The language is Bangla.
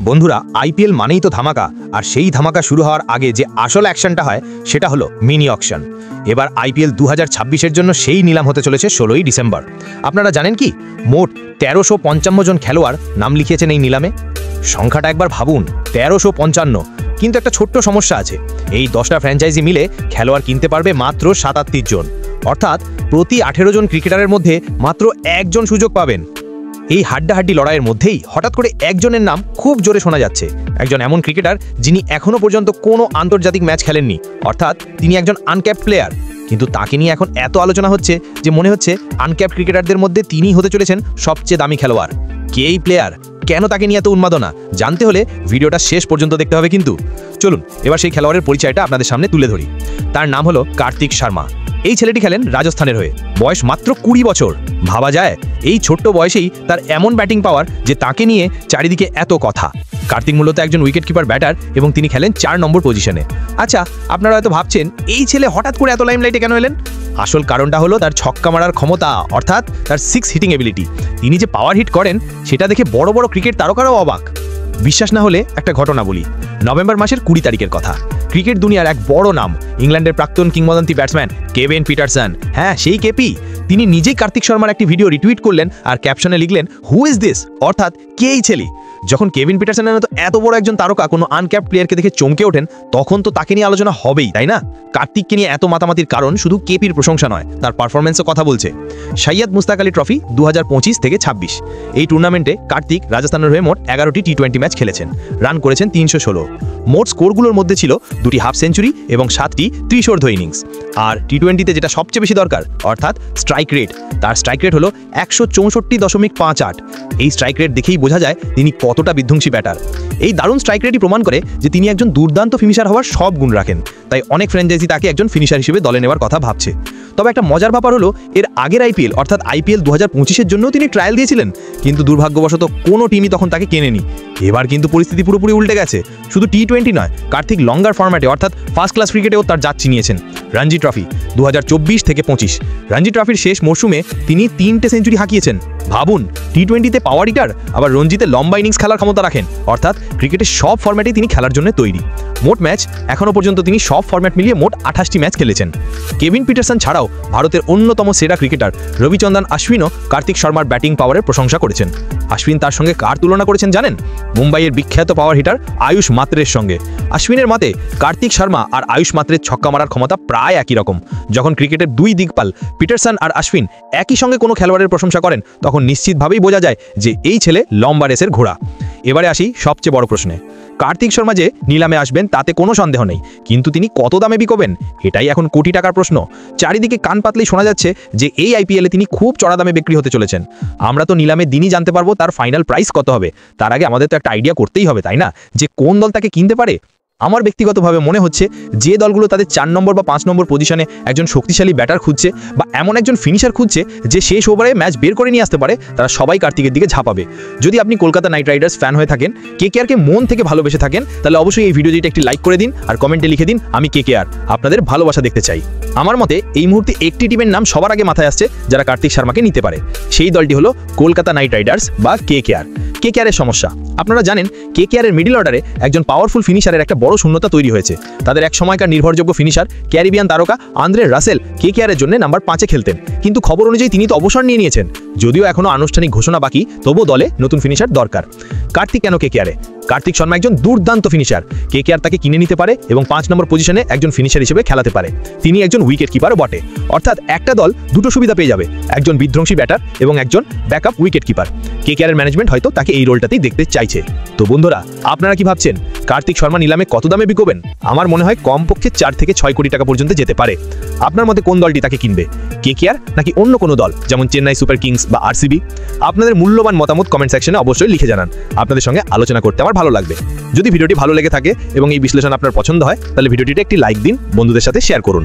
বন্ধুরা, আইপিএল মানেই তো ধামাকা, আর সেই ধামাকা শুরু হওয়ার আগে যে আসল অ্যাকশনটা হয় সেটা হলো মিনি অকশন। এবার আইপিএল 2026-এর জন্য সেই নিলাম হতে চলেছে 16ই ডিসেম্বর। আপনারা জানেন কি, মোট 1355 জন খেলোয়াড় নাম লিখিয়েছেন এই নিলামে। সংখ্যাটা একবার ভাবুন, 1355। কিন্তু একটা ছোট্ট সমস্যা আছে, এই 10টা ফ্র্যাঞ্চাইজি মিলে খেলোয়াড় কিনতে পারবে মাত্র 37 জন, অর্থাৎ প্রতি 18 জন ক্রিকেটারের মধ্যে মাত্র একজন সুযোগ পাবেন। এই হাড্ডাহাড্ডি লড়াইয়ের মধ্যেই হঠাৎ করে একজনের নাম খুব জোরে শোনা যাচ্ছে, একজন এমন ক্রিকেটার যিনি এখনো পর্যন্ত কোনো আন্তর্জাতিক ম্যাচ খেলেননি, অর্থাৎ তিনি একজন আনক্যাপড প্লেয়ার। কিন্তু তাকে নিয়ে এখন এত আলোচনা হচ্ছে যে মনে হচ্ছে আনক্যাপড ক্রিকেটারদের মধ্যে তিনিই হতে চলেছেন সবচেয়ে দামি খেলোয়াড়। কে এই প্লেয়ার, কেন তাকে নিয়ে এত উন্মাদনা, জানতে হলে ভিডিওটা শেষ পর্যন্ত দেখতে হবে। কিন্তু চলুন এবার সেই খেলোয়াড়ের পরিচয়টা আপনাদের সামনে তুলে ধরি। তার নাম হলো কার্তিক শর্মা। এই ছেলেটি খেলেন রাজস্থানের হয়ে, বয়স মাত্র 20 বছর। ভাবা যায় এই ছোট্ট বয়সেই তার এমন ব্যাটিং পাওয়ার যে তাকে নিয়ে চারিদিকে এত কথা। কার্তিক মূলত একজন উইকেট কিপার ব্যাটার এবং তিনি খেলেন 4 নম্বর পজিশনে। আচ্ছা, আপনারা হয়তো ভাবছেন এই ছেলে হঠাৎ করে এত লাইমলাইটে কেন এলেন? আসল কারণটা হলো তার ছক্কা মারার ক্ষমতা, অর্থাৎ তার 6 হিটিং এবিলিটি। তিনি যে পাওয়ার হিট করেন সেটা দেখে বড় বড় ক্রিকেট তারকারাও অবাক। বিশ্বাস না হলে একটা ঘটনা বলি। নভেম্বর মাসের 20 তারিখের কথা। ক্রিকেট দুনিয়ার এক বড় নাম, ইংল্যান্ডের প্রাক্তন কিংবদন্তি ব্যাটসম্যান কেভিন পিটারসন, হ্যাঁ সেই কেপি, তিনি নিজেই কার্তিক শর্মার একটি ভিডিও রিটুইট করলেন আর ক্যাপশনে লিখলেন, হু ইজ দিস, অর্থাৎ কে এই ছেলে। যখন কেভিন পিটারসনের মতো এত বড় একজন তারকা কোনো আনক্যাপড প্লেয়ারকে দেখে চমকে ওঠেন, তখন তো তাকে নিয়ে আলোচনা হবেই, তাই না? কার্তিককে নিয়ে এত মাতামাতির কারণ শুধু কেপির প্রশংসা নয়, তার পারফরমেন্সও কথা বলছে। সৈয়দ মুস্তাক আলী ট্রফি 2025 থেকে 26, এই টুর্নামেন্টে কার্তিক রাজস্থানের হয়ে মোট 11টি টি20 ম্যাচ খেলেছেন, রান করেছেন 316। মোট স্কোরগুলোর মধ্যে ছিল 2টি হাফ সেঞ্চুরি এবং 7টি ত্রিশোর্ধ্ব ইনিংস। আর টি20তে যেটা সবচেয়ে বেশি দরকার, অর্থাৎ স্ট্রাইক রেট, তার স্ট্রাইক রেট হলো 164.58। এই স্ট্রাইক রেট দেখেই বোঝা যায় তিনি কতটা বিধ্বংসী ব্যাটার। এই দারুণ স্ট্রাইক রেটই প্রমাণ করে যে তিনি একজন দুর্দান্ত ফিনিশার হওয়ার সব গুণ রাখেন, তাই অনেক ফ্র্যাঞ্চাইজি তাকে একজন ফিনিশার হিসেবে দলে নেওয়ার কথা ভাবছে। তবে একটা মজার ব্যাপার হলো, এর আগের আইপিএল অর্থাৎ আইপিএল 2025-এর জন্য তিনি ট্রায়াল দিয়েছিলেন, কিন্তু দুর্ভাগ্যবশত কোনো টিমই তখন তাকে কেনেনি। এবার কিন্তু পরিস্থিতি পুরোপুরি উল্টে গেছে। শুধু টি20 নয়, কার্তিক লঙ্গার ফরম্যাটে অর্থাৎ ফার্স্ট ক্লাস ক্রিকেটেও তার জাত চিনিয়েছেন। রঞ্জি ট্রফি 2024 থেকে 25, রঞ্জি ট্রফির শেষ মরশুমে তিনি 3টে সেঞ্চুরি হাঁকিয়েছেন। ভাবুন, টি20তে পাওয়ার হিটার, আবার রঞ্জিতে লম্বা ইনিংস খেলার ক্ষমতা রাখেন, অর্থাৎ ক্রিকেটের সব ফরম্যাটেই তিনি খেলার জন্য তৈরি। মোট ম্যাচ এখনও পর্যন্ত তিনি সব ফরম্যাট মিলিয়ে মোট 28টি ম্যাচ খেলেছেন। কেভিন পিটারসন ছাড়াও ভারতের অন্যতম সেরা ক্রিকেটার রবিচন্দ্রন অশ্বিনও কার্তিক শর্মার ব্যাটিং পাওয়ারের প্রশংসা করেছেন। অশ্বিন তার সঙ্গে কার তুলনা করেছেন জানেন? মুম্বাইয়ের বিখ্যাত পাওয়ার হিটার আয়ুষ মাত্রের সঙ্গে। অশ্বিনের মতে কার্তিক শর্মা আর আয়ুষ মাত্রের ছক্কা মারার ক্ষমতা প্রায় একই রকম। যখন ক্রিকেটের দুই দিকপাল পিটারসন আর অশ্বিন একই সঙ্গে কোনো খেলোয়াড়ের প্রশংসা করেন, তখন নিশ্চিতভাবেই বোঝা যায় যে এই ছেলে লম্বা রেসের ঘোড়া। এবারে আসি সবচেয়ে বড় প্রশ্নে। কার্তিক শর্মা যে নিলামে আসবেন তাতে কোনো সন্দেহ নেই, কিন্তু তিনি কত দামে বিকবেন, এটাই এখন কোটি টাকার প্রশ্ন। চারিদিকে কান পাতলেই শোনা যাচ্ছে যে এই আইপিএলে তিনি খুব চড়া দামে বিক্রি হতে চলেছেন। আমরা তো নিলামের দিনই জানতে পারবো তার ফাইনাল প্রাইস কত হবে। তার আগে আমাদের তো একটা আইডিয়া করতেই হবে, তাই না, যে কোন দল তাকে কিনতে পারে। আমার ব্যক্তিগতভাবে মনে হচ্ছে যে দলগুলো তাদের 4 নম্বর বা 5 নম্বর পজিশনে একজন শক্তিশালী ব্যাটার খুঁজছে বা এমন একজন ফিনিশার খুঁজছে যে শেষ ওভারে ম্যাচ বের করে নিয়ে আসতে পারে, তারা সবাই কার্তিকের দিকে ঝাঁপাবে। যদি আপনি কলকাতা নাইট রাইডার্স ফ্যান হয়ে থাকেন, কেকেআরকে মন থেকে ভালোবেসে থাকেন, তাহলে অবশ্যই এই ভিডিওটিতে একটি লাইক করে দিন আর কমেন্টে লিখে দিন, আমি কেকেআর, আপনাদের ভালোবাসা দেখতে চাই। আমার মতে এই মুহূর্তে একটি টিমের নাম সবার আগে মাথায় আসছে যারা কার্তিক শর্মাকে নিতে পারে। সেই দলটি হলো কলকাতা নাইট রাইডার্স বা কেকেআর। কেকেআরের সমস্যা আপনারা জানেন, কেকেআরের মিডল অর্ডারে একজন পাওয়ারফুল ফিনিশারের একটা বড় শূন্যতা তৈরি হয়েছে। তাদের এক সময়কার নির্ভরযোগ্য ফিনিশার ক্যারিবিয়ান তারকা আন্দ্রে রাসেল কেকেআরের জন্য নাম্বার 5-এ খেলতেন, কিন্তু খবর অনুযায়ী তিনি তো অবসর নিয়ে নিয়েছেন। যদিও এখনো আনুষ্ঠানিক ঘোষণা বাকি, তবুও দলে নতুন ফিনিশার দরকার। কার্তিক কেন কেকেআরে? কার্তিক শর্মা একজন দুর্দান্ত ফিনিশার। কেকেআর তাকে কিনে নিতে পারে এবং 5 নম্বর পজিশনে একজন ফিনিশার হিসেবে খেলাতে পারে। তিনি একজন উইকেট কিপারও বটে, অর্থাৎ একটা দল দুটো সুবিধা পেয়ে যাবে, একজন বিধ্বংসী ব্যাটার এবং একজন ব্যাকআপ উইকেট কিপার। কেকেআরের ম্যানেজমেন্ট হয়তো তাকে এই রোলটাতেই দেখতে চাইছে। তো বন্ধুরা, আপনারা কি ভাবছেন কার্তিক শর্মা নিলামে কত দামে বিকবেন? আমার মনে হয় কমপক্ষে 4 থেকে 6 কোটি টাকা পর্যন্ত যেতে পারে। আপনার মতে কোন দলটি তাকে কিনবে, কেকেআর নাকি অন্য কোনো দল যেমন চেন্নাই সুপার কিংস বা আরসিবি? আপনাদের মূল্যবান মতামত কমেন্ট সেকশনে অবশ্যই লিখে জানান। আপনাদের সঙ্গে আলোচনা করতে আমার ভালো লাগবে। যদি ভিডিওটি ভালো লেগে থাকে এবং এই বিশ্লেষণ আপনার পছন্দ হয়, তাহলে ভিডিওটিতে একটি লাইক দিন, বন্ধুদের সাথে শেয়ার করুন।